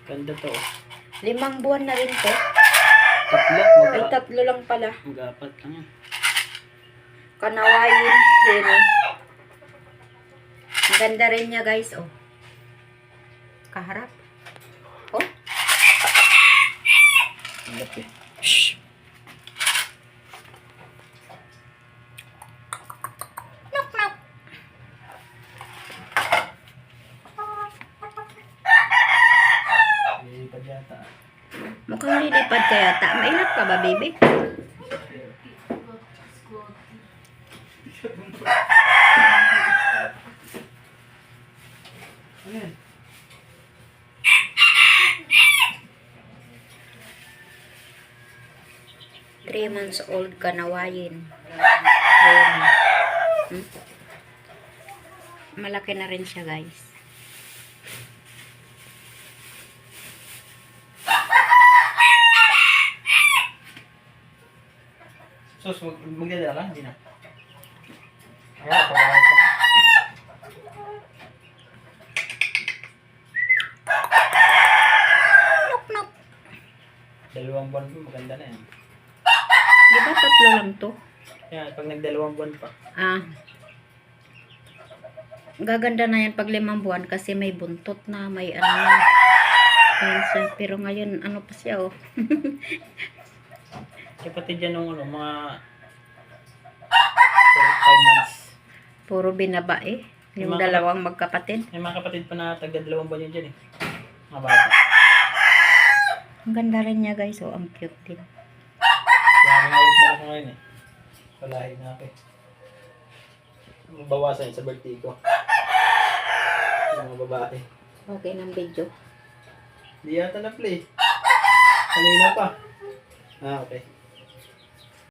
Ganda to. 5 buwan na rin to. Tatlo. Ay, 3 lang pala. Mag-apat lang yan. Kanawayin. Heni. Ang ganda rin niya guys, oh. Kaharap. Oh. Ang laki. Shh. Knock, knock. Lilipad yata. Mukhang lilipad ka yata. Mainap ka ba, baby? Ano yan? Three months old kanawayin. Ayan. Malaki na rin siya, guys. Sus, magdadala ka? Hindi na. Ayan, pagkakit ka. Knock, knock. 2 buwan pa, maganda na yan. Di ba 3 lang to? Yan, pag nag-2 buwan pa. Ah. Gaganda na yan pag 5 buwan kasi may buntot na, may ano na. Ayan siya. Pero ngayon, ano pa siya, oh. Kapatid yan nung ano, mga 5 months. Puro binaba eh. Yung Mga dalawang magkapatid. May mga kapatid pa na taga 2 buwan yun dyan eh. Mga bata. Ang ganda rin niya, guys. Oh, ang cute din. Kaya nga ulit na ako ngayon eh. Palahin na ako eh. Mabawasan yun sa birthday ko. Yung mga babae. Okay ng video. Hindi yata na-play. Kanina pa. Ah, okay.